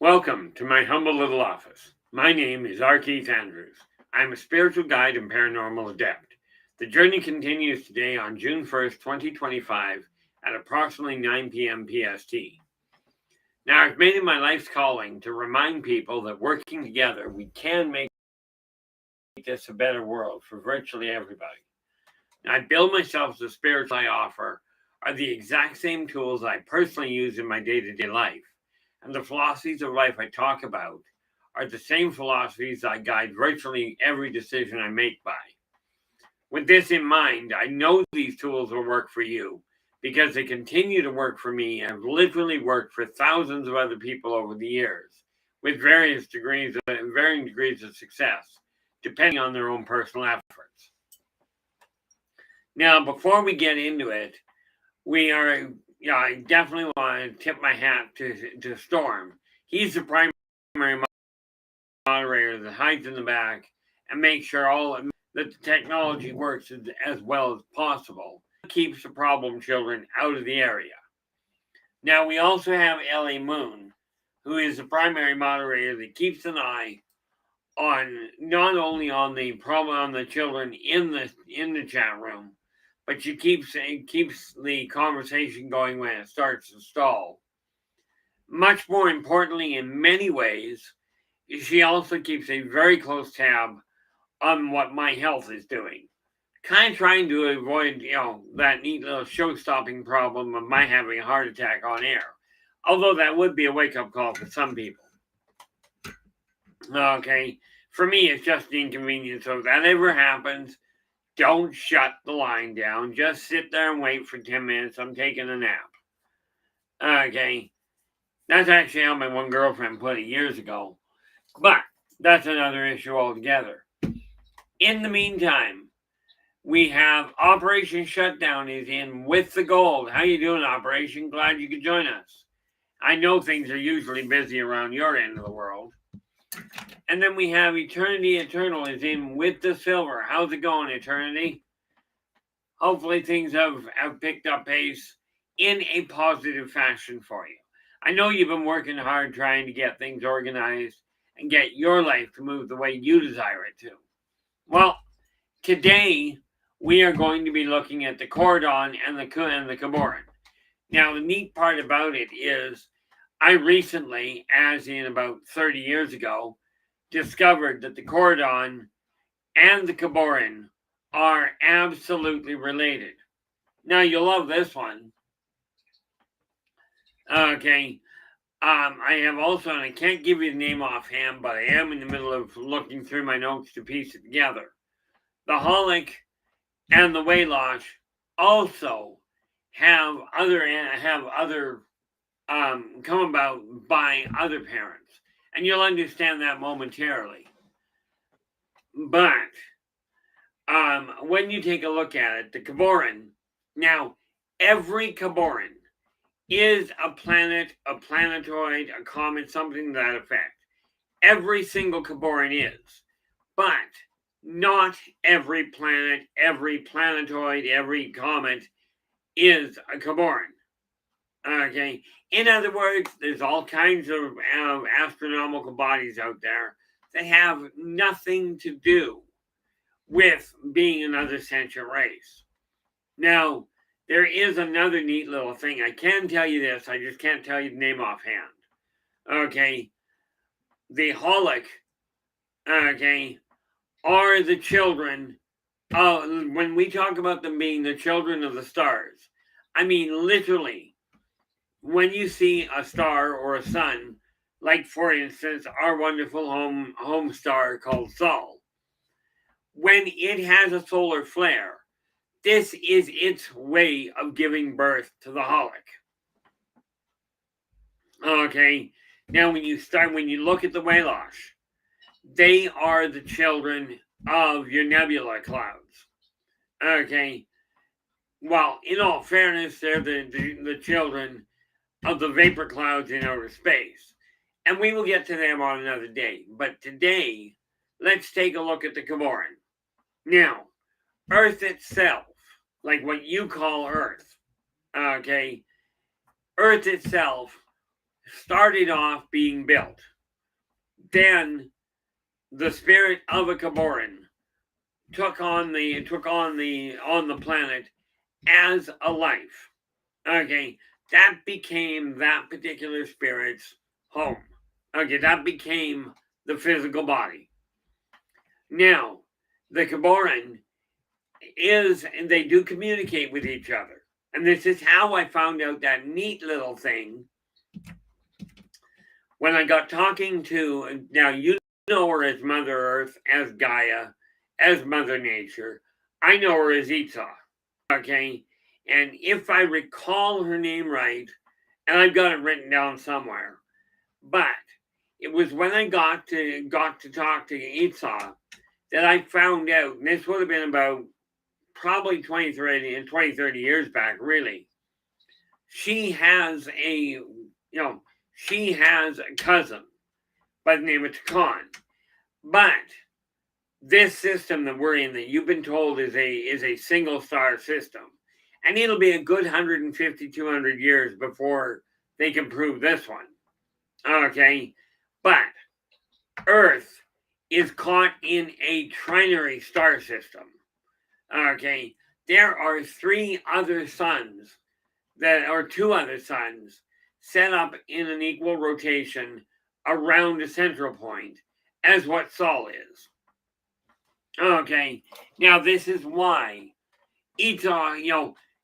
Welcome to my humble little office. My name is R. Keith Andrews. I'm a spiritual guide and paranormal adept. The journey continues today on June 1st, 2025 at approximately 9 p.m. PST. Now, I've made it my life's calling to remind people that working together, we can make this a better world for virtually everybody. Now, I build myself the spiritual I offer are the exact same tools I personally use in my day-to-day life. And the philosophies of life I talk about are the same philosophies I guide virtually every decision I make by. With this in mind, I know these tools will work for you because they continue to work for me and have literally worked for thousands of other people over the years with varying degrees of success, depending on their own personal efforts. Now, before we get into it, I definitely want to tip my hat to Storm. He's the primary moderator that hides in the back and makes sure that the technology works as well as possible. Keeps the problem children out of the area. Now, we also have LA Moon, who is the primary moderator that keeps an eye on not only on the problem on the children in the chat room, but she keeps the conversation going when it starts to stall. Much more importantly, in many ways, she also keeps a very close tab on what my health is doing. Kind of trying to avoid, that neat little show-stopping problem of my having a heart attack on air. Although that would be a wake-up call for some people. Okay, for me, it's just an inconvenience. So if that ever happens, don't shut the line down. Just sit there and wait for 10 minutes. I'm taking a nap. Okay. That's actually how my one girlfriend put it years ago. But that's another issue altogether. In the meantime, we have Operation Shutdown is in with the gold. How you doing, Operation? Glad you could join us. I know things are usually busy around your end of the world. And then we have Eternity Eternal is in with the silver. How's it going, Eternity? Hopefully things have picked up pace in a positive fashion for you. I know you've been working hard trying to get things organized and get your life to move the way you desire it to. Well, today we are going to be looking at the Coradon and the Kuboran. Now, the neat part about it is I recently, as in about 30 years ago, discovered that the Coradon and the Kuboran are absolutely related. Now, you'll love this one. Okay. I have also, and I can't give you the name offhand, but I am in the middle of looking through my notes to piece it together. The Holic and the Waylosh also have other come about by other parents. And you'll understand that momentarily. But when you take a look at it, the Kuboran, now every Kuboran is a planet, a planetoid, a comet, something to that effect. Every single Kuboran is. But not every planet, every planetoid, every comet is a Kuboran. Okay. In other words, there's all kinds of astronomical bodies out there that have nothing to do with being another sentient race. Now, there is another neat little thing. I can tell you this. I just can't tell you the name offhand. Okay. The Holic, okay, are the children. When we talk about them being the children of the stars, I mean literally. When you see a star or a sun, like for instance, our wonderful home star called Sol, when it has a solar flare, this is its way of giving birth to the Holic. Okay, now when you look at the Waylosh, they are the children of your nebula clouds. Okay, well, in all fairness, they're the children of the vapor clouds in outer space. And we will get to them on another day. But today, let's take a look at the Kuboran. Now, Earth itself, like what you call Earth, okay, Earth itself started off being built. Then the spirit of a Kuboran took on the planet as a life. Okay, that became that particular spirit's home. Okay, that became the physical body. Now, the Kuboran and they do communicate with each other. And this is how I found out that neat little thing when I got talking to, now you know her as Mother Earth, as Gaia, as Mother Nature. I know her as Itza. Okay, and if I recall her name right, and I've got it written down somewhere, but it was when I got to talk to Itza that I found out, and this would have been about probably 30 years back, really. She has a cousin by the name of Takan. But this system that we're in, that you've been told is a single star system, and it'll be a good 150, 200 years before they can prove this one. Okay, but Earth is caught in a trinary star system. Okay, there are two other suns set up in an equal rotation around a central point as what Sol is. Okay, now this is why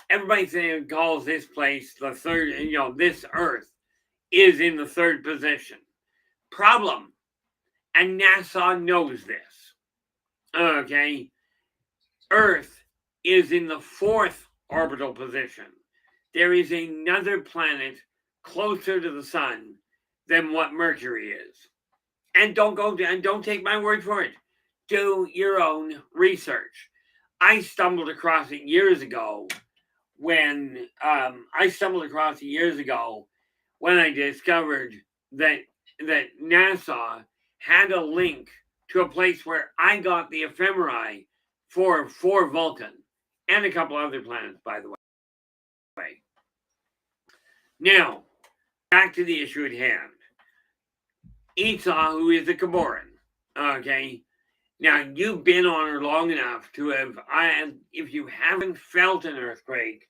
everybody calls this place the third, this Earth is in the third position. Problem, and NASA knows this. Okay, Earth is in the fourth orbital position. There is another planet closer to the sun than what Mercury is. And don't take my word for it. Do your own research. I stumbled across it years ago when I discovered that NASA had a link to a place where I got the ephemerae for Vulcan and a couple other planets, by the way. Now, back to the issue at hand. Itza, who is a Kuboran, okay? Now, you've been on her long enough to have, if you haven't felt an earthquake,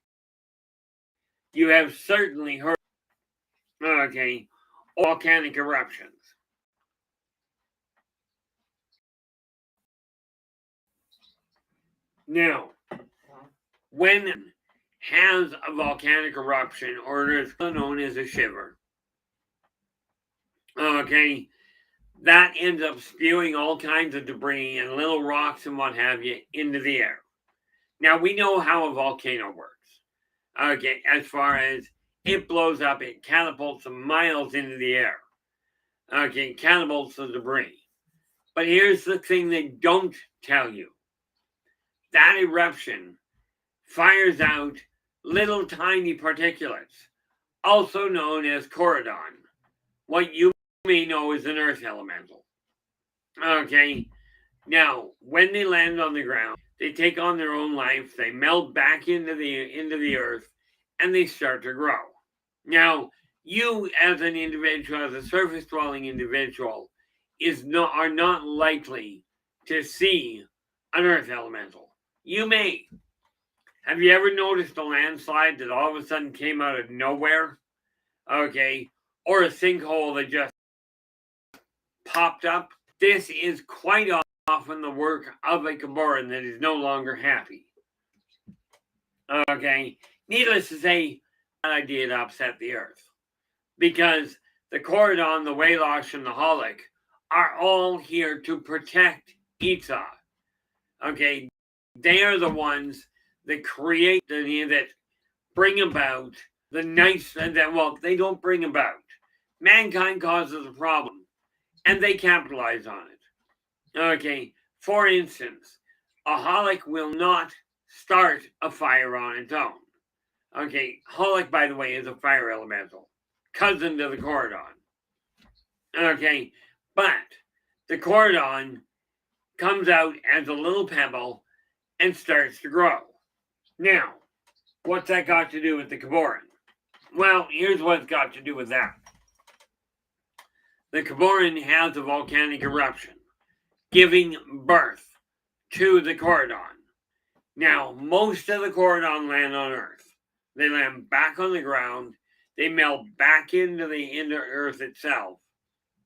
you have certainly heard, okay, volcanic eruptions. Now, when has a volcanic eruption, or it is known as a shiver, okay, that ends up spewing all kinds of debris and little rocks and what have you into the air. Now, we know how a volcano works. Okay, as far as it blows up, it catapults them miles into the air. Okay, catapults the debris. But here's the thing they don't tell you. That eruption fires out little tiny particulates, also known as Coradon, what you may know as an earth elemental. Okay, now when they land on the ground, they take on their own life, they melt back into the earth, and they start to grow. Now, you as an individual, as a surface dwelling individual, are not likely to see an earth elemental. You may. Have you ever noticed a landslide that all of a sudden came out of nowhere? Okay, or a sinkhole that just popped up? This is quite often the work of a Kuboran that is no longer happy. Okay, needless to say, that idea to upset the earth. Because the Coradon, the Waylosh, and the Holic are all here to protect Itza. Okay, they are the ones that create that bring about the nice, they don't bring about. Mankind causes a problem, and they capitalize on it. Okay, for instance, a Holic will not start a fire on its own. Okay, Holic, by the way, is a fire elemental, cousin to the Coradon. Okay, but the Coradon comes out as a little pebble and starts to grow. Now, what's that got to do with the Kuboran? Well, here's what it's got to do with that. the Kuboran has a volcanic eruption, giving birth to the Coradon. Now, most of the Coradon land on Earth. They land back on the ground. They melt back into Earth itself.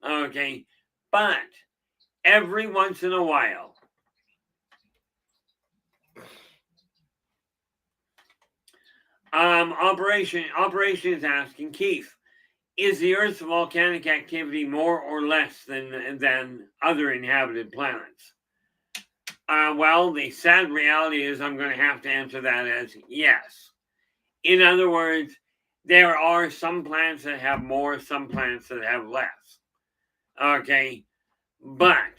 Okay, but every once in a while, Operation is asking, Keith, is the Earth's volcanic activity more or less than other inhabited planets? Well, the sad reality is I'm going to have to answer that as yes. In other words, there are some planets that have more, some planets that have less. Okay, but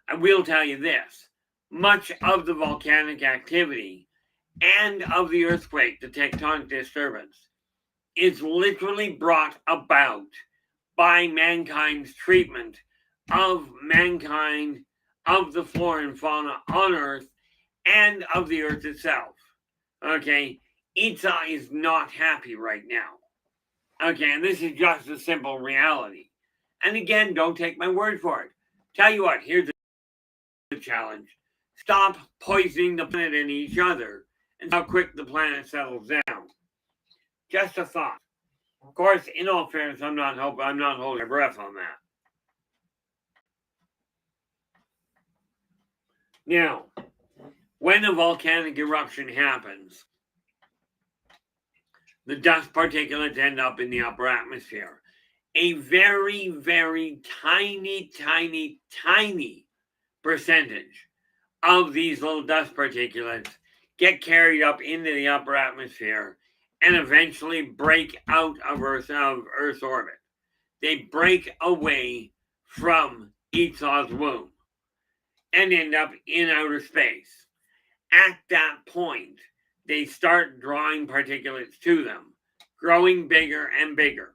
I will tell you this. Much of the volcanic activity and of the earthquake, the tectonic disturbance, is literally brought about by mankind's treatment of mankind, of the flora and fauna on Earth, and of the Earth itself. Okay, Itza is not happy right now. Okay, and this is just a simple reality. And again, don't take my word for it. Tell you what, here's the challenge. Stop poisoning the planet and each other, and how quick the planet settles down. Just a thought. Of course, in all fairness, I'm not holding my breath on that. Now, when a volcanic eruption happens, the dust particulates end up in the upper atmosphere. A very, very tiny, tiny, tiny percentage of these little dust particulates get carried up into the upper atmosphere and eventually break out of Earth's orbit. They break away from Esau's womb and end up in outer space. At that point, they start drawing particulates to them, growing bigger and bigger.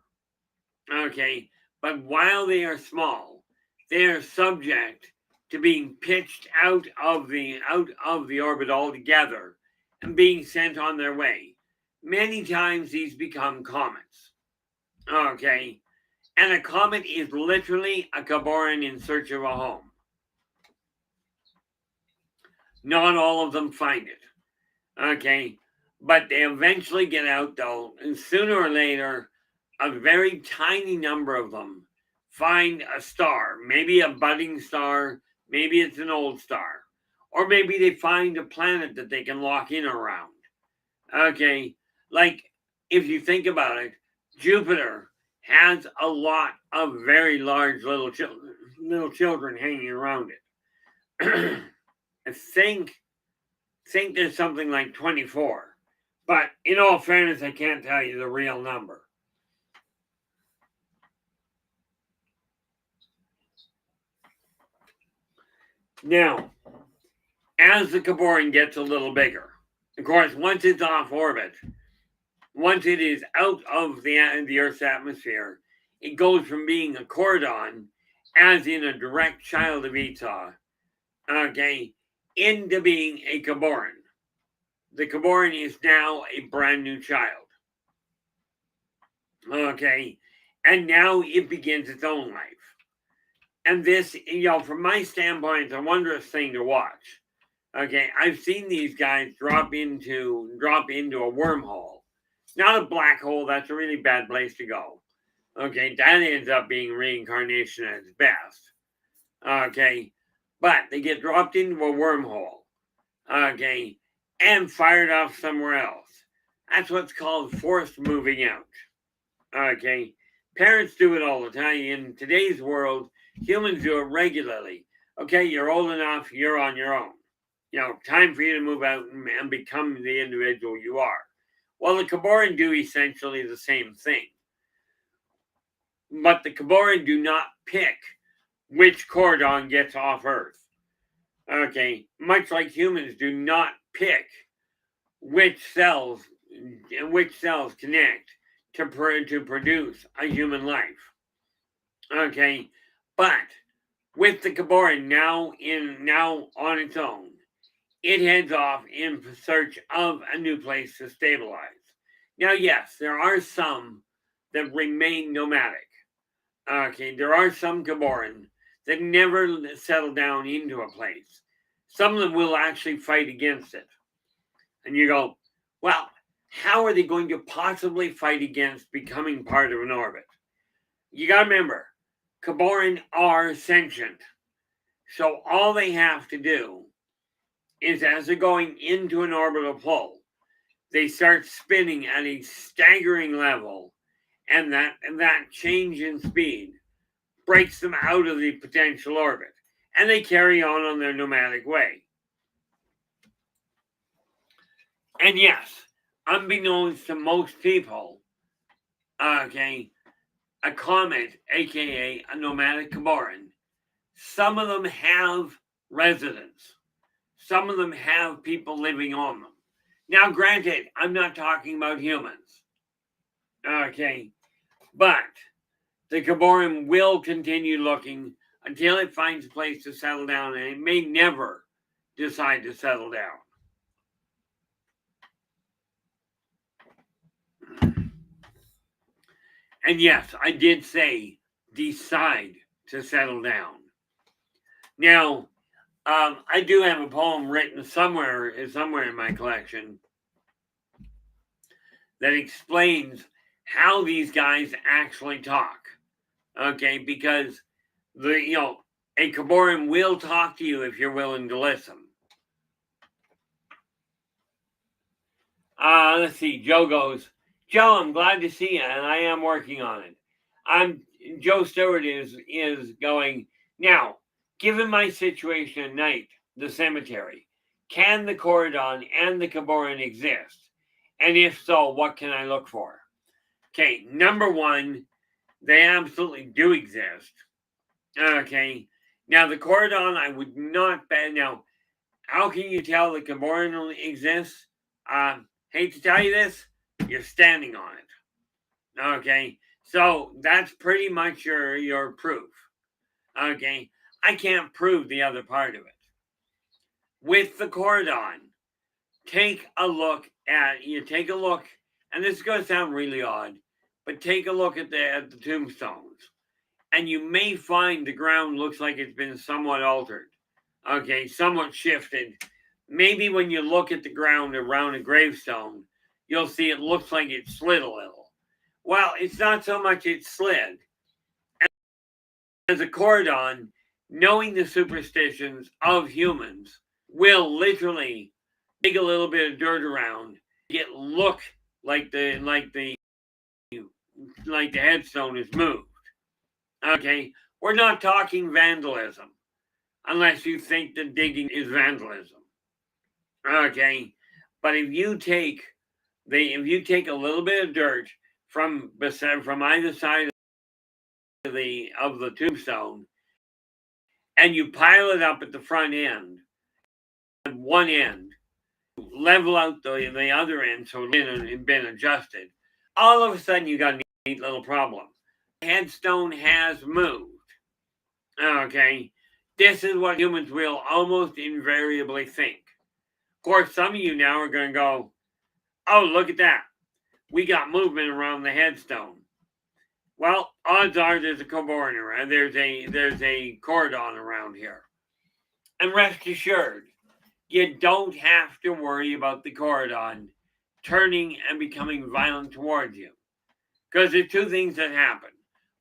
Okay, but while they are small, they are subject to being pitched out of the orbit altogether and being sent on their way. Many times these become comets. Okay, and a comet is literally a Kuboran in search of a home. Not all of them find it. Okay, but they eventually get out though, and sooner or later, a very tiny number of them find a star, maybe a budding star, maybe it's an old star, or maybe they find a planet that they can lock in around. Okay, like if you think about it, Jupiter has a lot of very large little children hanging around it. I think there's something like 24, but in all fairness, I can't tell you the real number. Now, as the Kuboran gets a little bigger, of course, once it's off orbit, once it is out of the Earth's atmosphere, it goes from being a Coradon, as in a direct child of Esau, okay, into being a Kuboran. The Kuboran is now a brand new child. Okay, and now it begins its own life. And this, from my standpoint, it's a wondrous thing to watch. Okay, I've seen these guys drop into a wormhole. Not a black hole, that's a really bad place to go. Okay, that ends up being reincarnation at its best. Okay, but they get dropped into a wormhole. Okay, and fired off somewhere else. That's what's called forced moving out. Okay, parents do it all the time. In today's world, humans do it regularly. Okay, you're old enough, you're on your own. Time for you to move out and become the individual you are. Well, the Kuboran do essentially the same thing. But the Kuboran do not pick which Coradon gets off Earth. Okay, much like humans do not pick which cells connect to produce a human life. Okay, but with the Kuboran now on its own, it heads off in search of a new place to stabilize. Now, yes, there are some that remain nomadic. Okay, there are some Kuboran that never settle down into a place. Some of them will actually fight against it. And you go, well, how are they going to possibly fight against becoming part of an orbit? You got to remember, Kuboran are sentient. So all they have to do is, as they're going into an orbital pull, they start spinning at a staggering level, and that change in speed breaks them out of the potential orbit, and they carry on their nomadic way. And yes, unbeknownst to most people, okay, a comet, aka a nomadic Kuboran, some of them have residents. Some of them have people living on them. Now, granted, I'm not talking about humans. Okay. But the Kuboran will continue looking until it finds a place to settle down, and it may never decide to settle down. And yes, I did say decide to settle down. Now, I do have a poem written somewhere in my collection that explains how these guys actually talk. Okay, because a Kuboran will talk to you if you're willing to listen. Let's see. Joe goes, Joe, I'm glad to see you, and I am working on it. Joe Stewart is going, now, given my situation at night, the cemetery, can the Coradon and the Kuboran exist? And if so, what can I look for? Okay, number one, they absolutely do exist. Okay, now the Coradon, I would not bet. Now, how can you tell the Kuboran exists? Hate to tell you this, you're standing on it. Okay, so that's pretty much your proof. Okay, I can't prove the other part of it. With the Coradon, take a look, and this is going to sound really odd, but take a look at the tombstones, and you may find the ground looks like it's been somewhat altered. Okay, somewhat shifted. Maybe when you look at the ground around a gravestone, you'll see it looks like it slid a little. Well, it's not so much it slid. As a Coradon, knowing the superstitions of humans will literally dig a little bit of dirt around, get look like the headstone is moved. Okay, we're not talking vandalism, unless you think that digging is vandalism. Okay, but if you take a little bit of dirt from either side of the tombstone, and you pile it up at the front end, at one end, level out the other end so it's been adjusted, all of a sudden you got a neat little problem. The headstone has moved. Okay, this is what humans will almost invariably think. Of course, some of you now are going to go, oh, look at that. We got movement around the headstone. Well, odds are there's a Kuboran around. There's a Coradon around here. And rest assured, you don't have to worry about the Coradon turning and becoming violent towards you. Because there's two things that happen.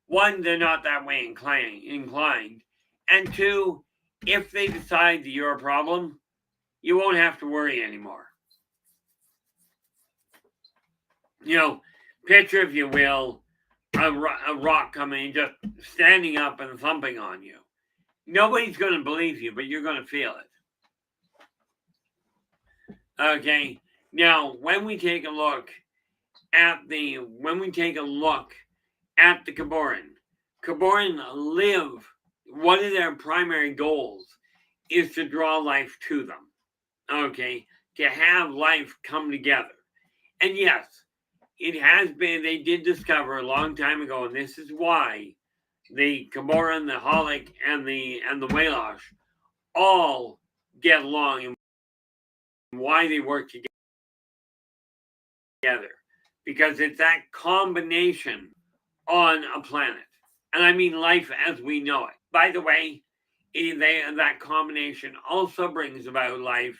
One, they're not that way inclined. And two, if they decide that you're a problem, you won't have to worry anymore. Picture, if you will, a rock coming, just standing up and thumping on you. Nobody's going to believe you, but you're going to feel it. Okay. Now, when we take a look at the Kuboran live. One of their primary goals is to draw life to them. Okay, to have life come together. And yes, it has been. They did discover a long time ago, and this is why the Kuboran, the Holic, and the Walash all get along, and why they work together, because it's that combination on a planet. And I mean life as we know it. By the way, that combination also brings about life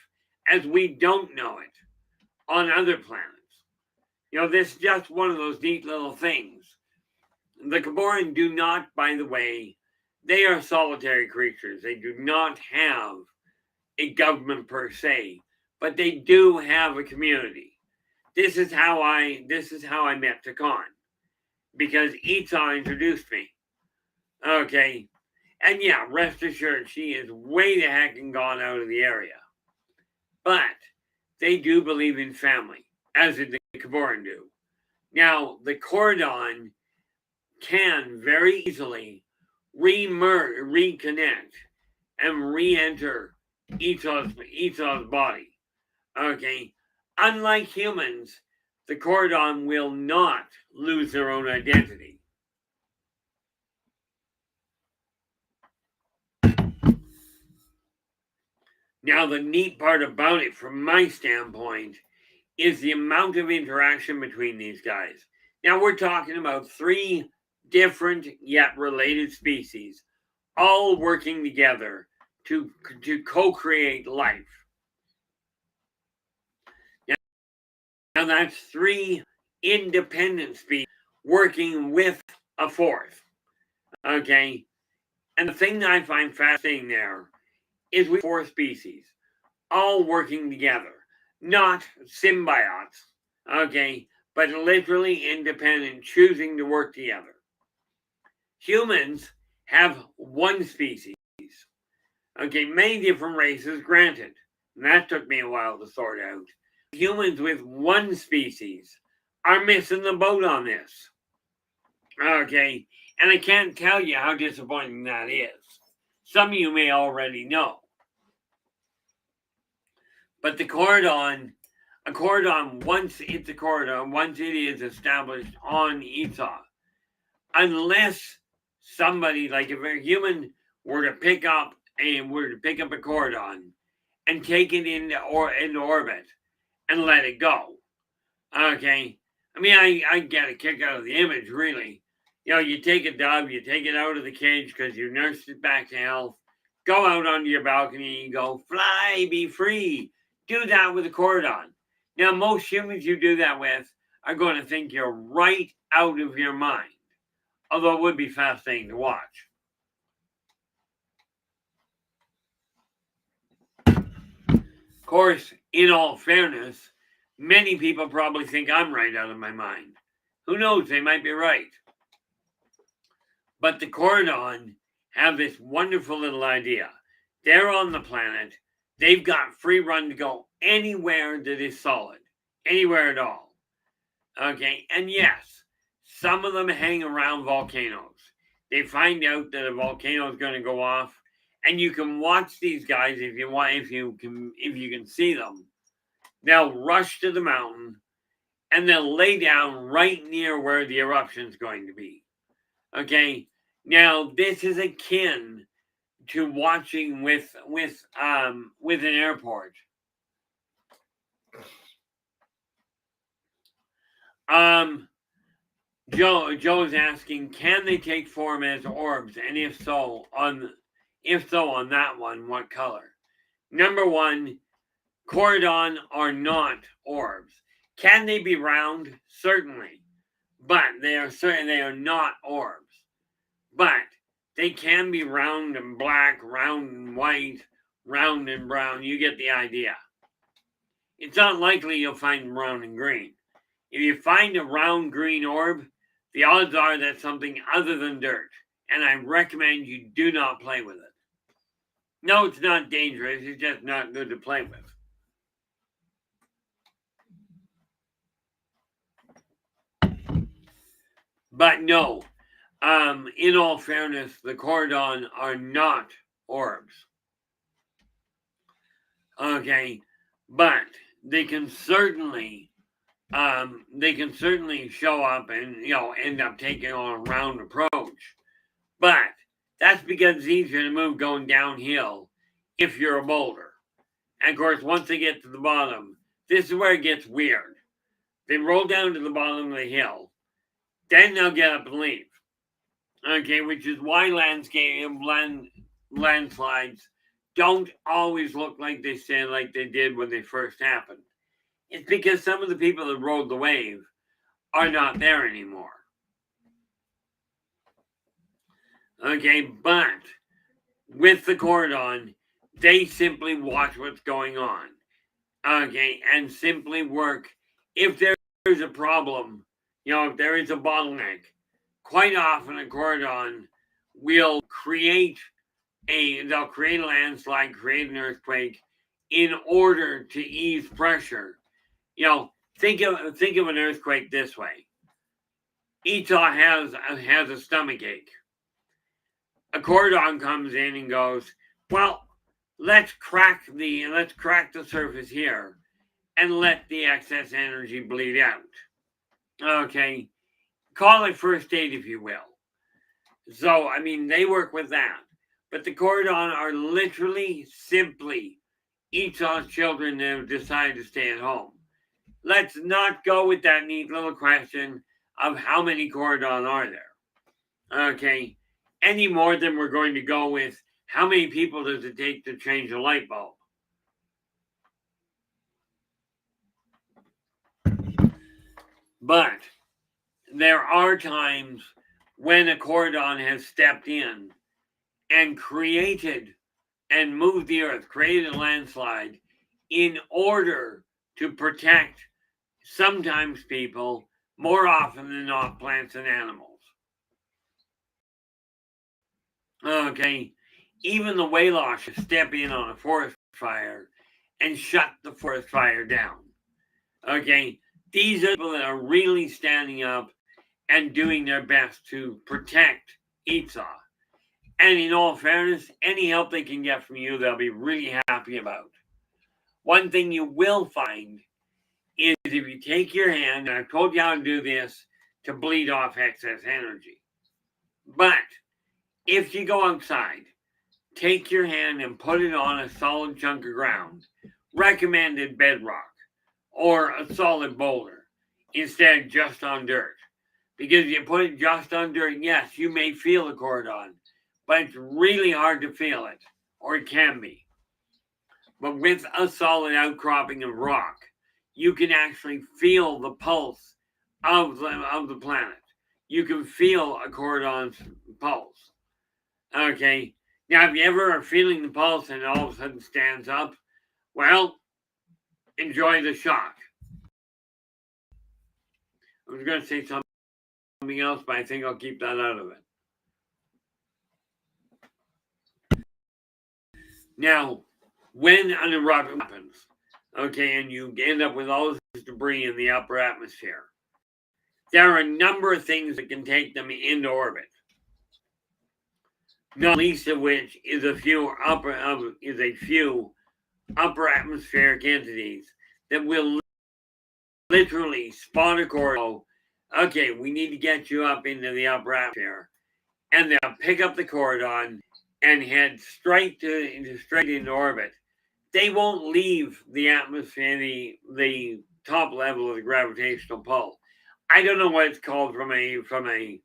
as we don't know it on other planets. This is just one of those neat little things. The Kuboran do not, by the way, they are solitary creatures. They do not have a government per se, but they do have a community. This is how I met Takan, because Esau introduced me. Okay. And yeah, rest assured, she is way the heck and gone out of the area. But they do believe in family, as did the Kuboran do. Now, the Coradon can very easily reconnect, and re-enter Esau's body. Okay? Unlike humans, the Coradon will not lose their own identity. Now, the neat part about it, from my standpoint, is the amount of interaction between these guys. Now, we're talking about 3 different yet related species, all working together to co-create life. Now, that's 3 independent species working with a 4th. Okay? And the thing that I find fascinating there is we 4 species all working together, not symbiotes, okay, but literally independent, choosing to work together. Humans have 1 species, okay, many different races, granted, and that took me a while to sort out. Humans with 1 species are missing the boat on this, okay, and I can't tell you how disappointing that is. Some of you may already know. But the Coradon, once it is established on Esau, unless somebody, like if a human were to pick up a Coradon and take it into orbit and let it go, okay. I mean, I get a kick out of the image, really. You take a dove, you take it out of the cage because you nursed it back to health. Go out onto your balcony and go, fly, be free. Do that with a Coradon. Now, most humans you do that with are going to think you're right out of your mind. Although it would be fascinating to watch. Of course, in all fairness, many people probably think I'm right out of my mind. Who knows? They might be right. But the Coradon have this wonderful little idea. They're on the planet. They've got free run to go anywhere that is solid, anywhere at all. Okay, and yes, some of them hang around volcanoes. They find out that a volcano is going to go off, and you can watch these guys if you want, if you can see them. They'll rush to the mountain, and they'll lay down right near where the eruption is going to be. Okay, now this is akin to watching with an airport. Joe is asking, can they take form as orbs, and if so, on that one, what color? Number 1, Coradon are not orbs. Can they be round? Certainly, but they are not orbs. But they can be round and black, round and white, round and brown. You get the idea. It's not likely you'll find them round and green. If you find a round green orb, the odds are that's something other than dirt, and I recommend you do not play with it. No, it's not dangerous. It's just not good to play with. But no, in all fairness, the Coradon are not orbs. Okay, but they can certainly show up and end up taking on a round approach. But that's because it's easier to move going downhill if you're a boulder. And of course, once they get to the bottom, this is where it gets weird. They roll down to the bottom of the hill, then they'll get up and leave. Okay, which is why landslides don't always look like they did when they first happened. It's because some of the people that rode the wave are not there anymore. Okay, but with the Coradon, they simply watch what's going on. Okay, and simply work. If there's a problem, if there is a bottleneck, quite often a Coradon will they'll create a landslide, create an earthquake in order to ease pressure. Think of an earthquake this way. Esau has a stomach ache. A Coradon comes in and goes, well, let's crack the surface here and let the excess energy bleed out. Okay, call it first aid if you will. So they work with that, but the Coradon are literally simply Esau's children that have decided to stay at home. Let's not go with that neat little question of how many Coradon are there. Okay, any more than we're going to go with how many people does it take to change a light bulb. But there are times when a Coradon has stepped in and created and moved the earth, created a landslide in order to protect sometimes people, more often than not plants and animals. Okay, even the Waylash step in on a forest fire and shut the forest fire down. Okay, these are people that are really standing up and doing their best to protect Esau. And in all fairness, any help they can get from you, they'll be really happy about. One thing you will find is if you take your hand, and I've told you how to do this to bleed off excess energy. But if you go outside, take your hand and put it on a solid chunk of ground, recommended bedrock, or a solid boulder, instead of just on dirt. Because if you put it just on dirt, yes, you may feel a Coradon, but it's really hard to feel it, or it can be. But with a solid outcropping of rock, you can actually feel the pulse of the planet. You can feel a Coradon's pulse. Okay, now if you ever are feeling the pulse and it all of a sudden stands up, well, enjoy the shock. I was going to say something else, but I think I'll keep that out of it. Now, when an eruption happens, okay, and you end up with all this debris in the upper atmosphere, there are a number of things that can take them into orbit. Not least of which is a few upper atmospheric entities that will literally spawn a Coradon. Okay, we need to get you up into the upper atmosphere, and they'll pick up the Coradon and head straight into orbit. They won't leave the atmosphere, the top level of the gravitational pull. I don't know what it's called from a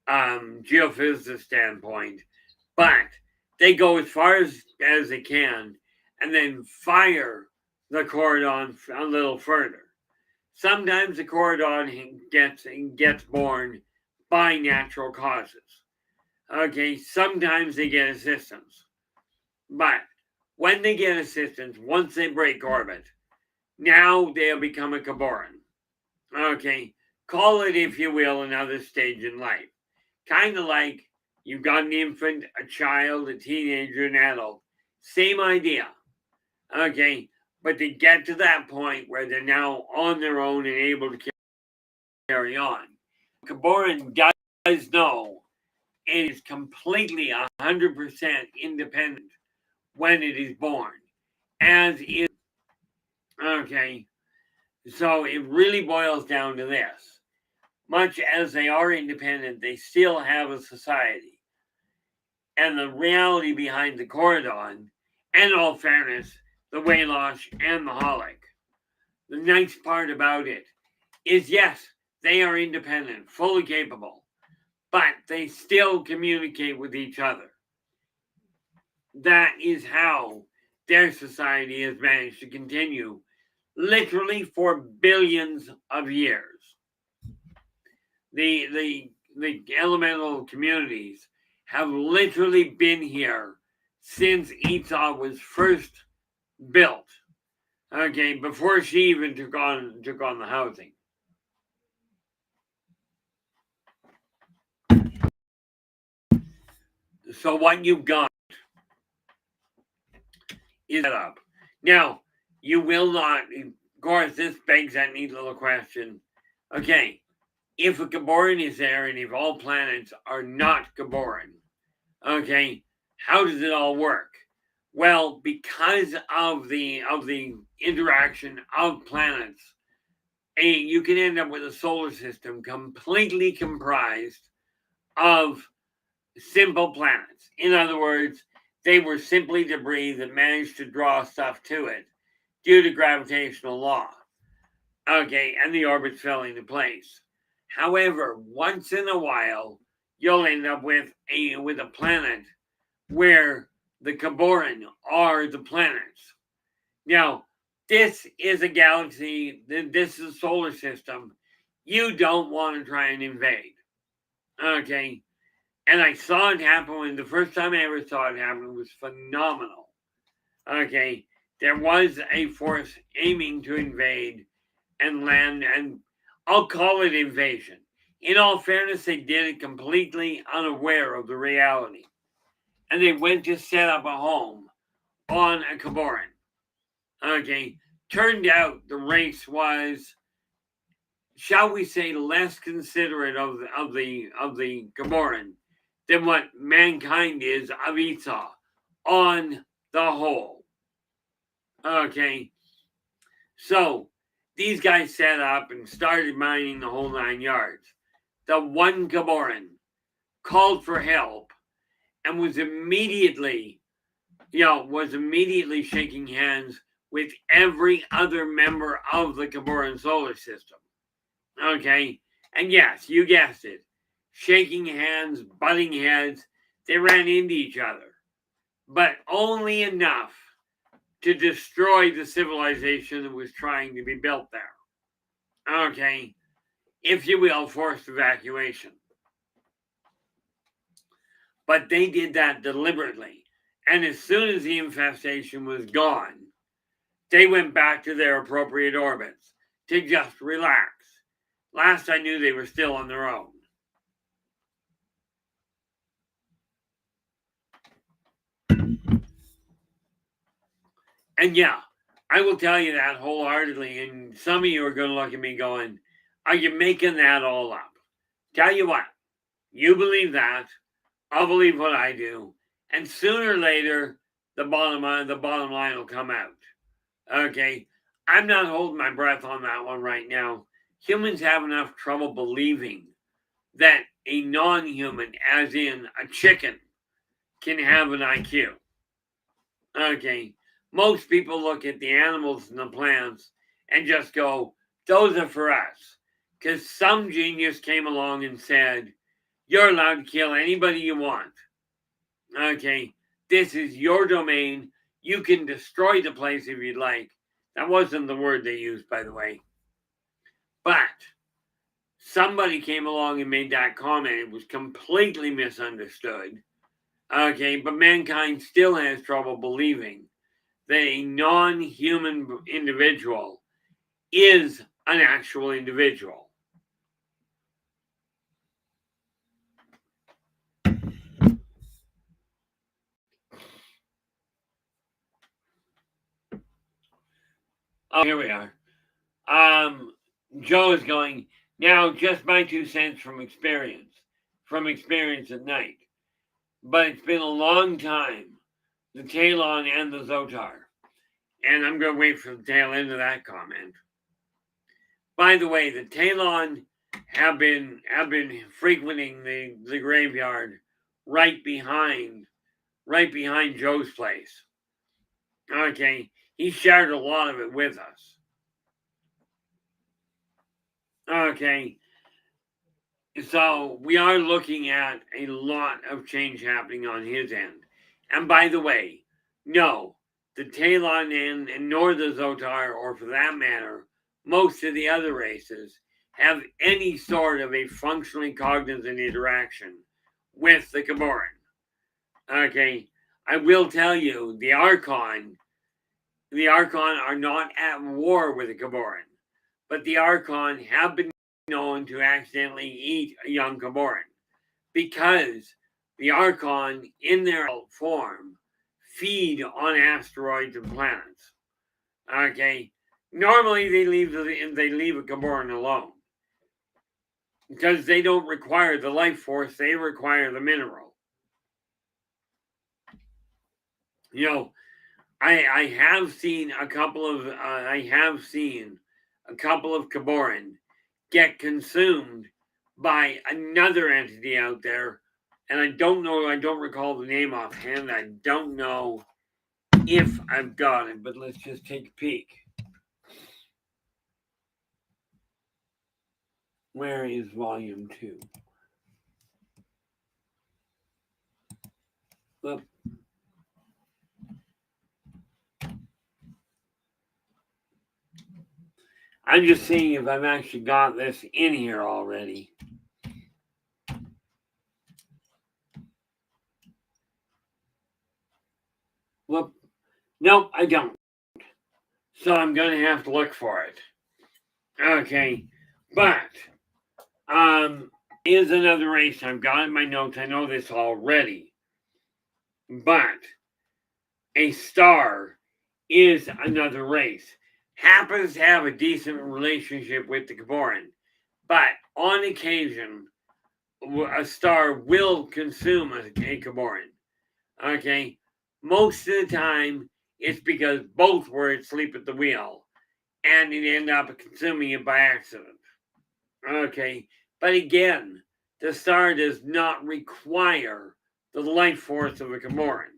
geophysicist standpoint, but they go as far as they can and then fire the Coradon a little further. Sometimes the Coradon gets born by natural causes. Okay, sometimes they get assistance. But when they get assistance, once they break orbit, now they'll become a Kuboran. Okay, call it, if you will, another stage in life. Kind of like you've got an infant, a child, a teenager, an adult. Same idea. Okay, but to get to that point where they're now on their own and able to carry on. Kuboran does know it is completely 100% independent when it is born, as is. Okay, so it really boils down to this. Much as they are independent, they still have a society. And the reality behind the Coradon, and in all fairness, the Waylash and the Holic, the nice part about it is, yes, they are independent, fully capable, but they still communicate with each other. That is how their society has managed to continue literally for billions of years. The elemental communities have literally been here since Esau was first built. Okay, before she even took on the housing. So what you've got is set up. Now, you will not, of course, this begs that neat little question. Okay, if a Kuboran is there and if all planets are not Kuboran, okay, how does it all work? Well, because of the interaction of planets, you can end up with a solar system completely comprised of simple planets. In other words, they were simply debris that managed to draw stuff to it due to gravitational law. Okay, and the orbits fell into place. However, once in a while, you'll end up with a planet where the Kuboran are the planets. Now, this is a galaxy, this is a solar system you don't want to try and invade. Okay, and I saw it happen when the first time I ever saw it happen. It was phenomenal. Okay, there was a force aiming to invade and land, and I'll call it invasion. In all fairness, they did it completely unaware of the reality. And they went to set up a home on a Kuboran. Okay, turned out the race was, shall we say, less considerate of the Kuboran than what mankind is of Esau on the whole. Okay, so these guys set up and started mining the whole 9 yards. The one Kuboran called for help and was immediately shaking hands with every other member of the Kuboran solar system. Okay, and yes, you guessed it, shaking hands, butting heads. They ran into each other, but only enough to destroy the civilization that was trying to be built there. Okay, if you will, forced evacuation. But they did that deliberately. And as soon as the infestation was gone, they went back to their appropriate orbits to just relax. Last I knew, they were still on their own. And yeah, I will tell you that wholeheartedly. And some of you are going to look at me going, are you making that all up? Tell you what, you believe that, I'll believe what I do. And sooner or later, the bottom line will come out. Okay, I'm not holding my breath on that one right now. Humans have enough trouble believing that a non-human, as in a chicken, can have an IQ. Okay, most people look at the animals and the plants and just go, those are for us. Because some genius came along and said, you're allowed to kill anybody you want. Okay, this is your domain. You can destroy the place if you'd like. That wasn't the word they used, by the way. But somebody came along and made that comment. It was completely misunderstood. Okay, but mankind still has trouble believing that a non-human individual is an actual individual. Oh, here we are. Joe is going, now just my 2 cents from experience at night. But it's been a long time, the Talon and the Zotar. And I'm going to wait for the tail end of that comment. By the way, the Talon have been frequenting the graveyard right behind Joe's place. Okay, he shared a lot of it with us. Okay, So we are looking at a lot of change happening on his end. And by the way, no, the Talon end and nor the Zotar, or for that matter, most of the other races have any sort of a functionally cognizant interaction with the Kuboran. Okay, I will tell you, the Archon are not at war with the Kuboran, but the Archon have been known to accidentally eat a young Kuboran because the Archon, in their form, feed on asteroids and planets. Okay, normally they leave a Kuboran alone because they don't require the life force; they require the mineral. You know, I have seen a couple of Kuboran get consumed by another entity out there, and I don't recall the name offhand. I don't know if I've got it, but let's just take a peek. Where is volume 2? Well, I'm just seeing if I've actually got this in here already. Well, nope, I don't. So I'm going to have to look for it. Okay, but is another race. I've got in my notes. I know this already, but a star is another race. Happens to have a decent relationship with the Kuboran, but on occasion, a star will consume a Kuboran. Okay, most of the time it's because both were asleep at the wheel, and it ended up consuming it by accident. Okay, but again, the star does not require the life force of a Kuboran.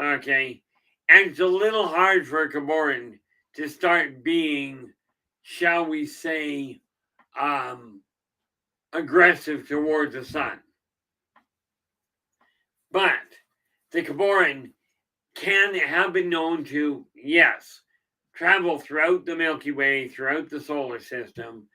Okay, and it's a little hard for a Kuboran to start being, shall we say, aggressive towards the sun. But the Kuboran can have been known to, yes, travel throughout the Milky Way, throughout the solar system.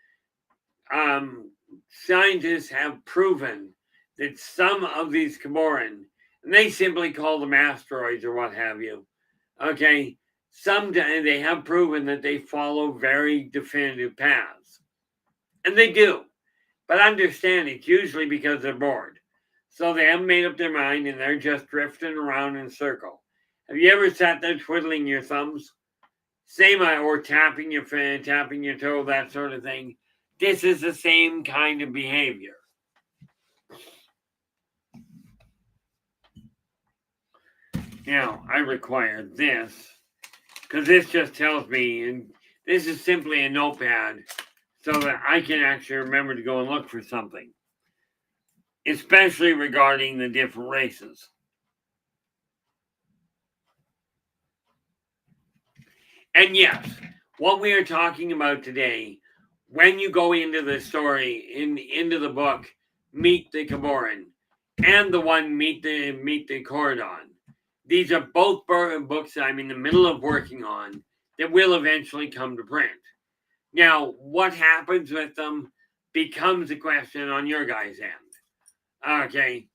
Scientists have proven that some of these Kuboran, and they simply call them asteroids or what have you, okay, sometimes they have proven that they follow very definitive paths. And they do. But understand it's usually because they're bored. So they haven't made up their mind and they're just drifting around in a circle. Have you ever sat there twiddling your thumbs? Same, or tapping your toe, that sort of thing. This is the same kind of behavior. Now, I require this because this just tells me, and this is simply a notepad so that I can actually remember to go and look for something, especially regarding the different races. And yes, what we are talking about today, when you go into the story, into the book, Meet the Kuboran, and the one Meet the Coradon. These are both books that I'm in the middle of working on that will eventually come to print. Now, what happens with them becomes a question on your guys' end. Okay,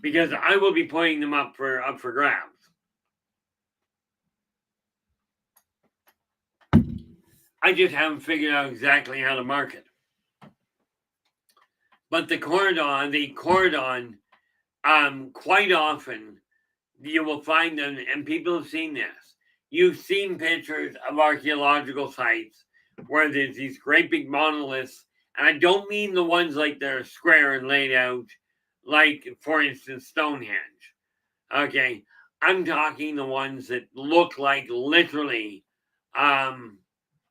because I will be putting them up for grabs. I just haven't figured out exactly how to market. But the Coradon, quite often you will find them, and people have seen this. You've seen pictures of archaeological sites where there's these great big monoliths, and I don't mean the ones like they're square and laid out, like, for instance, Stonehenge. Okay, I'm talking the ones that look like literally,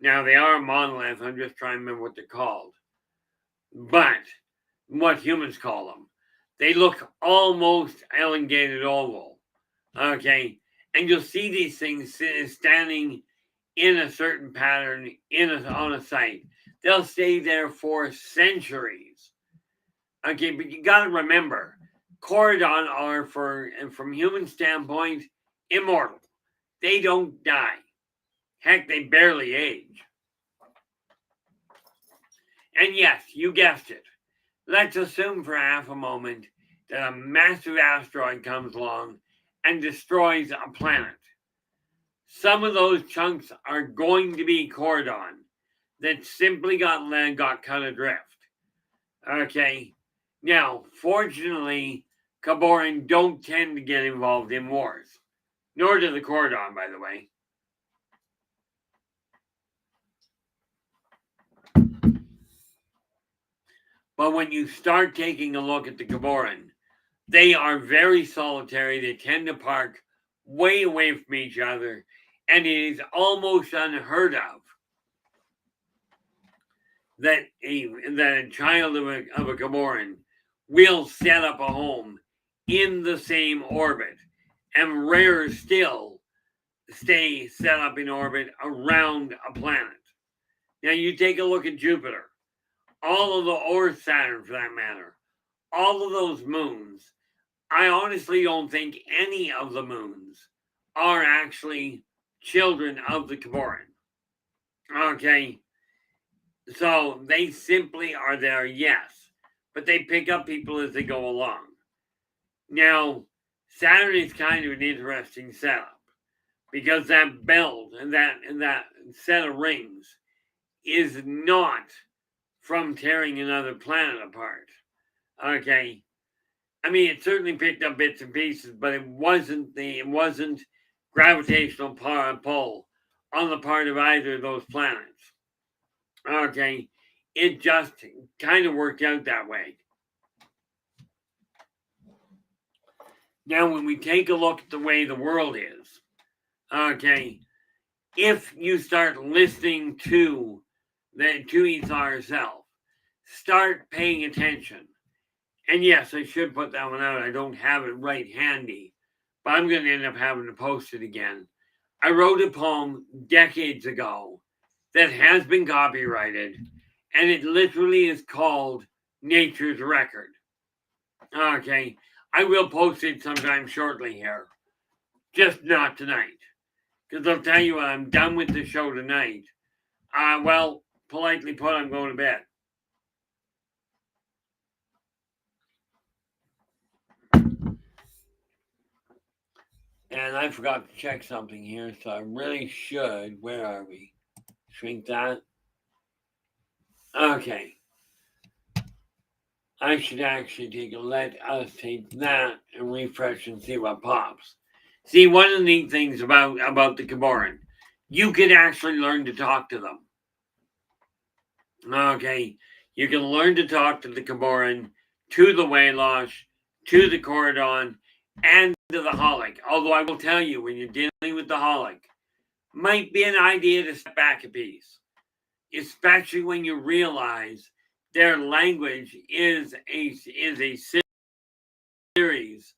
now they are a monolith, I'm just trying to remember what they're called. But what humans call them. They look almost elongated oval. Okay, and you'll see these things standing in a certain pattern on a site. They'll stay there for centuries. Okay, but you got to remember, Coradon are, from human standpoint, immortal. They don't die. Heck, they barely age. And yes, you guessed it. Let's assume for half a moment that a massive asteroid comes along and destroys a planet. Some of those chunks are going to be Coradon that simply got cut adrift. Okay. Now, fortunately, Kuboran don't tend to get involved in wars. Nor do the Coradon, by the way. But when you start taking a look at the Kuboran, they are very solitary. They tend to park way away from each other. And it is almost unheard of that a child of a Kuboran will set up a home in the same orbit, and rarer still, stay set up in orbit around a planet. Now you take a look at Jupiter, all of the, or Saturn for that matter, all of those moons. I honestly don't think any of the moons are actually children of the Kuboran. Okay, so they simply are there, yes, but they pick up people as they go along. Now, Saturn is kind of an interesting setup because that belt and that set of rings is not from tearing another planet apart. Okay, I mean it certainly picked up bits and pieces, but it wasn't gravitational pull on the part of either of those planets. Okay, it just kind of worked out that way. Now, when we take a look at the way the world is, okay, if you start listening to Ethar herself, start paying attention. And yes, I should put that one out. I don't have it right handy, but I'm going to end up having to post it again. I wrote a poem decades ago that has been copyrighted, and it literally is called Nature's Record. Okay, I will post it sometime shortly here, just not tonight. Because I'll tell you what, I'm done with the show tonight. Well, politely put, I'm going to bed. And I forgot to check something here, so I really should. Where are we? Shrink that. Okay. I should actually let us take that and refresh and see what pops. See, one of the neat things about the Kuboran, you can actually learn to talk to them. Okay, you can learn to talk to the Kuboran, to the Waylosh, to the Coradon, and to the Holic. Although I will tell you, when you're dealing with the Holic, might be an idea to step back a piece, especially when you realize their language is a series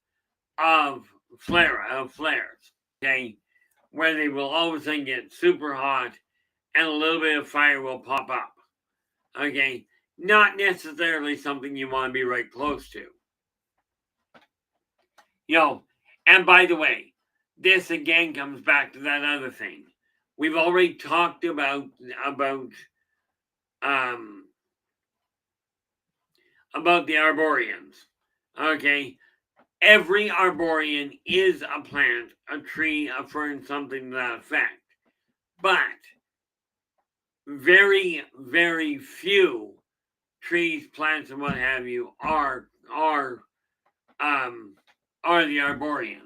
of flares. Okay, where they will all of a sudden get super hot, and a little bit of fire will pop up. Okay, not necessarily something you want to be right close to. And by the way, this again comes back to that other thing. We've already talked about the Arborians. Okay, every Arborian is a plant, a tree, a fern, something to that effect. But very, very few trees, plants, and what have you are the Arborians.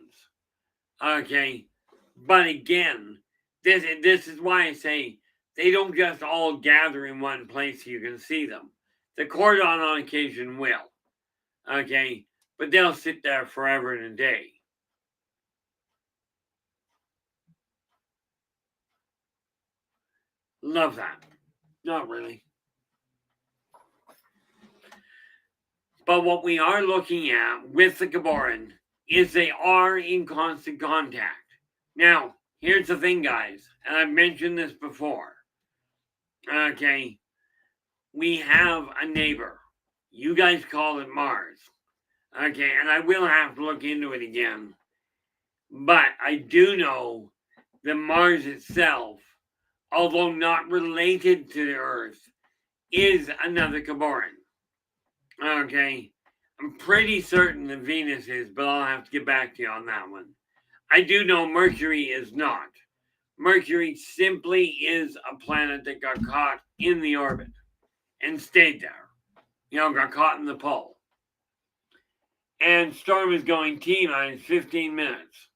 Okay, but again, this is why I say they don't just all gather in one place so you can see them. The Coradon on occasion will. Okay, but they'll sit there forever and a day. Love that. Not really. But what we are looking at with the Kuboran is they are in constant contact. Now, here's the thing, guys, and I've mentioned this before. Okay, we have a neighbor. You guys call it Mars. Okay, and I will have to look into it again. But I do know that Mars itself, although not related to the Earth, is another Kuboran. Okay, I'm pretty certain that Venus is, but I'll have to get back to you on that one. I do know Mercury is not. Mercury simply is a planet that got caught in the orbit and stayed there. Got caught in the pole. And storm is going T-minus 15 minutes.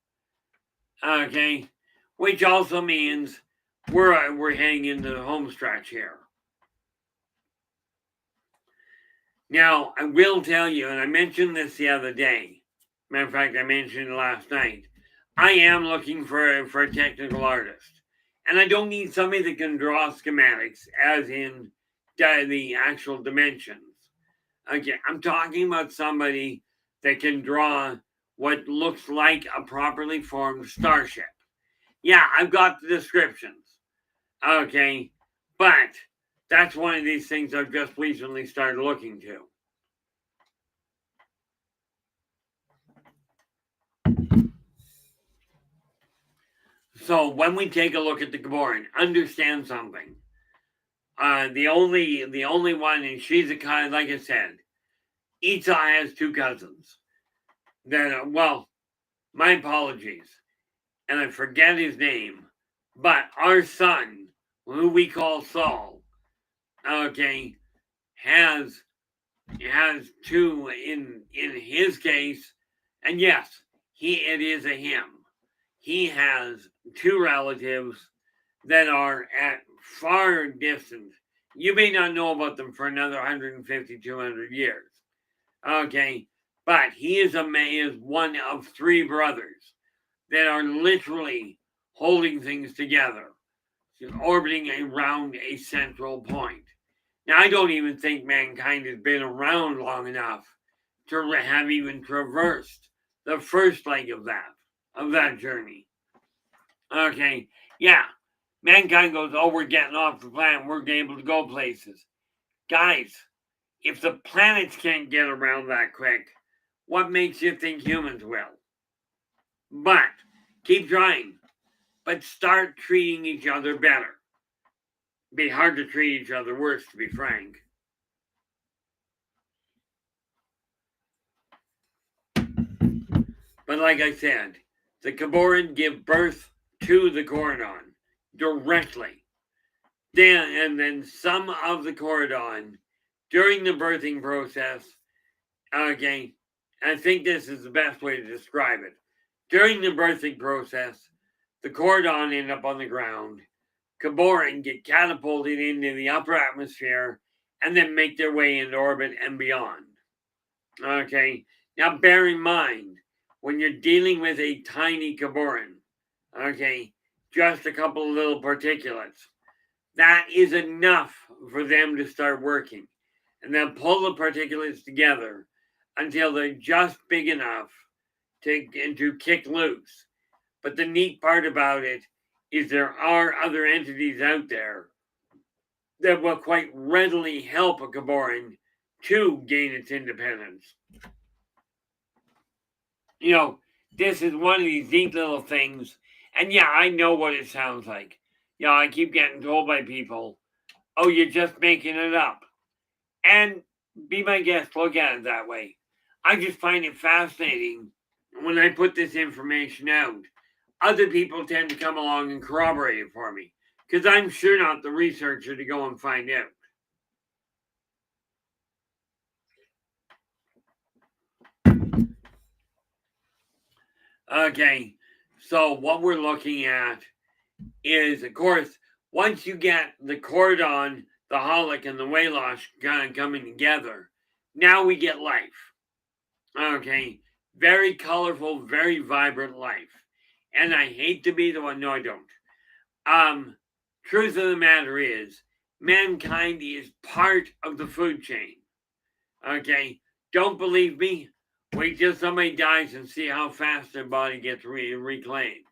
Okay, which also means we're heading into the home stretch here. Now, I will tell you, and I mentioned this the other day. Matter of fact, I mentioned it last night. I am looking for a technical artist. And I don't need somebody that can draw schematics, as in the actual dimensions. Okay, I'm talking about somebody that can draw what looks like a properly formed starship. Yeah, I've got the descriptions. Okay, but that's one of these things I've just recently started looking to. So when we take a look at the Kuboran, understand something. The only one, and she's a kind, like I said, Ita has two cousins. That well, my apologies, and I forget his name, but our son, who we call Saul, okay, has two in his case, and yes, it is a him. He has two relatives that are at far distance. You may not know about them for another 150, 200 years. Okay, but he is one of three brothers that are literally holding things together, orbiting around a central point. Now, I don't even think mankind has been around long enough to have even traversed the first leg of that journey. Okay, yeah, mankind goes, oh, we're getting off the planet, we're able to go places. Guys, if the planets can't get around that quick, what makes you think humans will? But keep trying, but start treating each other better. It'd be hard to treat each other worse, to be frank. But like I said, the Kuboran give birth to the Coradon directly. Then some of the Coradon during the birthing process. Okay, I think this is the best way to describe it. During the birthing process, the Coradon end up on the ground. Kuboran get catapulted into the upper atmosphere and then make their way into orbit and beyond. Okay, now bear in mind, when you're dealing with a tiny Kuboran, okay, just a couple of little particulates, that is enough for them to start working. And then pull the particulates together until they're just big enough to kick loose. But the neat part about it is there are other entities out there that will quite readily help a Kuboran to gain its independence. This is one of these neat little things. And yeah, I know what it sounds like. I keep getting told by people, oh, you're just making it up. And be my guest, look at it that way. I just find it fascinating when I put this information out. Other people tend to come along and corroborate it for me because I'm sure not the researcher to go and find out. Okay, so what we're looking at is, of course, once you get the Coradon, the Holic, and the Waylosh kind of coming together, now we get life. Okay, very colorful, very vibrant life. And I hate to be the one, no, I don't. Truth of the matter is, mankind is part of the food chain. Okay, don't believe me? Wait till somebody dies and see how fast their body gets reclaimed.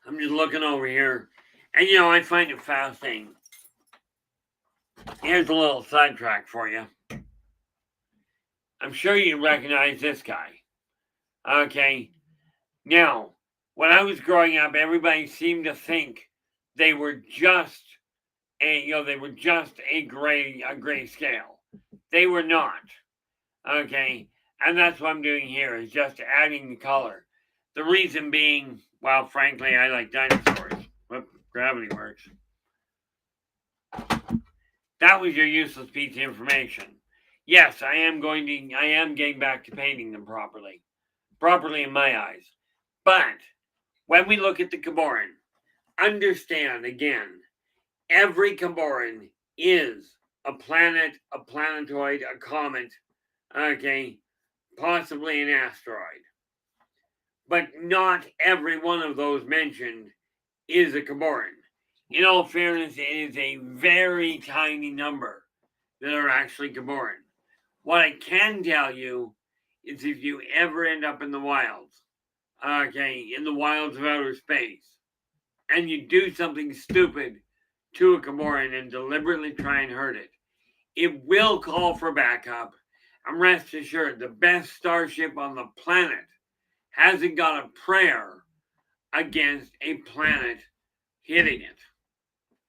I'm just looking over here, and I find it fascinating. Here's a little sidetrack for you. I'm sure you recognize this guy. Okay. Now, when I was growing up, everybody seemed to think they were just a gray scale. They were not. Okay. And that's what I'm doing here is just adding the color. The reason being, well, frankly, I like dinosaurs. Whoop, gravity works. That was your useless piece of information. Yes, I am getting back to painting them properly. Properly in my eyes. But when we look at the Kuboran, understand again, every Kuboran is a planet, a planetoid, a comet, okay, possibly an asteroid. But not every one of those mentioned is a Kuboran. In all fairness, it is a very tiny number that are actually Kuboran. What I can tell you is if you ever end up in the wilds, okay, in the wilds of outer space, and you do something stupid to a Kuboran and deliberately try and hurt it, it will call for backup. And rest assured, the best starship on the planet hasn't got a prayer against a planet hitting it.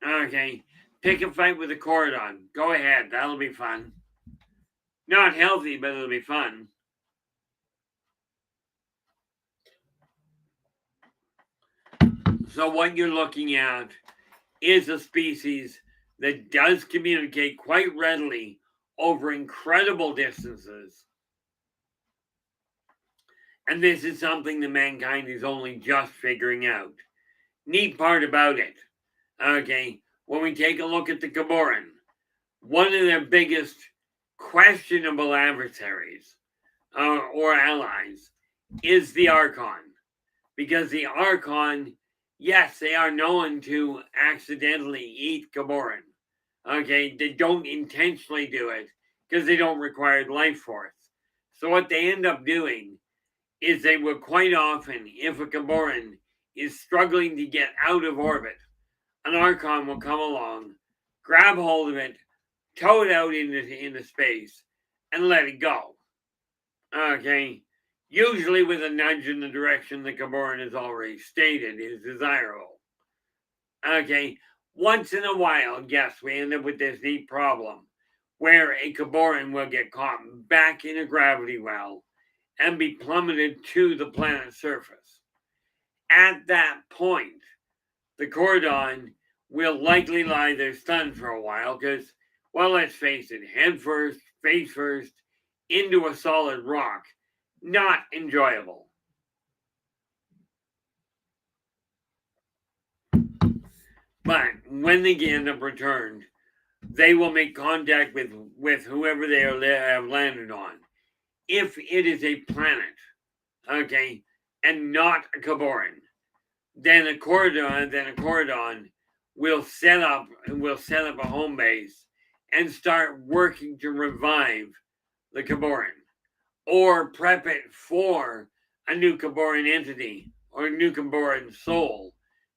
Okay, pick a fight with a Coradon. Go ahead, that'll be fun. Not healthy, but it'll be fun. So what you're looking at is a species that does communicate quite readily over incredible distances. And this is something that mankind is only just figuring out. Neat part about it, okay, when we take a look at the Kuboran, one of their biggest questionable adversaries or allies is the Archon. Because the Archon, yes, they are known to accidentally eat Kuboran. Okay, they don't intentionally do it because they don't require life force. So what they end up doing is they will quite often, if a Kuboran is struggling to get out of orbit, an Archon will come along, grab hold of it, tow it out into space, and let it go. Okay, usually with a nudge in the direction the Kuboran has already stated is desirable. Okay, once in a while, yes, we end up with this neat problem where a Kuboran will get caught back in a gravity well and be plummeted to the planet's surface. At that point, the Coradon will likely lie there stunned for a while because, well, let's face it, head first, face first, into a solid rock, not enjoyable. But when they end up returned, they will make contact with whoever they have landed on. If it is a planet, okay, and not a Kuboran, then a Coradon will set up a home base and start working to revive the Kuboran or prep it for a new Kuboran entity or a new Kuboran soul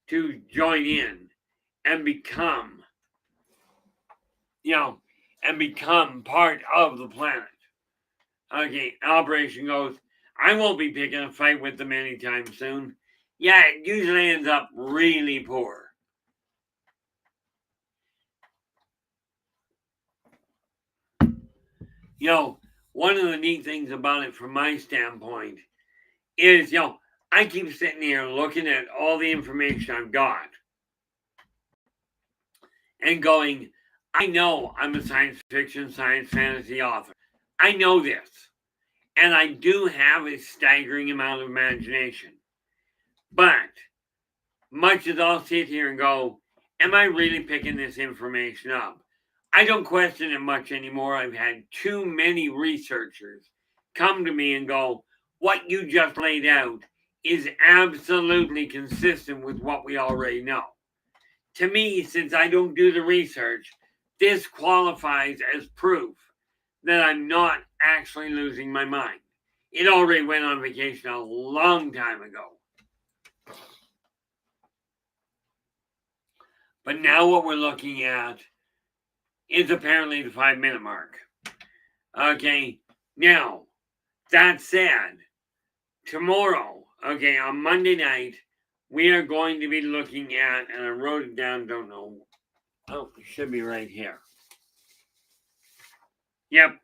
to join in and become, part of the planet. Okay, Operation goes, I won't be picking a fight with them anytime soon. Yeah, it usually ends up really poor. One of the neat things about it from my standpoint is, I keep sitting here looking at all the information I've got and going, I know I'm a science fiction, science fantasy author. I know this. And I do have a staggering amount of imagination. But much as I'll sit here and go, am I really picking this information up? I don't question it much anymore. I've had too many researchers come to me and go, what you just laid out is absolutely consistent with what we already know. To me, since I don't do the research, this qualifies as proof that I'm not actually losing my mind. It already went on vacation a long time ago. But now what we're looking at is apparently the 5-minute mark. Okay, now, that said, tomorrow, okay, on Monday night, we are going to be looking at, and I wrote it down, don't know. Oh, it should be right here. Yep.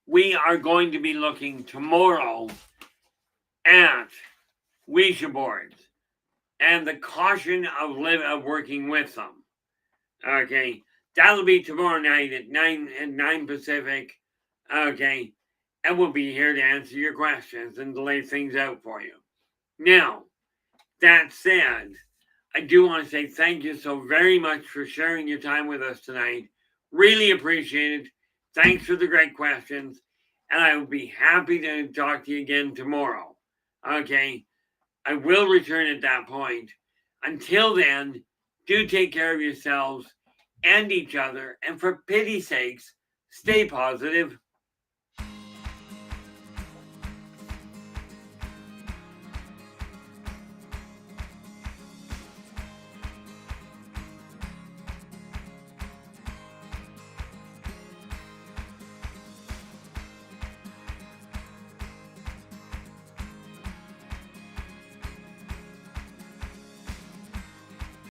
We are going to be looking tomorrow at Ouija boards and the caution of working with them. Okay, that'll be tomorrow night at 9 Pacific. Okay, and we'll be here to answer your questions and to lay things out for you. Now, that said, I do want to say thank you so very much for sharing your time with us tonight. Really appreciate it. Thanks for the great questions. And I will be happy to talk to you again tomorrow. Okay, I will return at that point. Until then, do take care of yourselves and each other. And for pity's sakes, stay positive.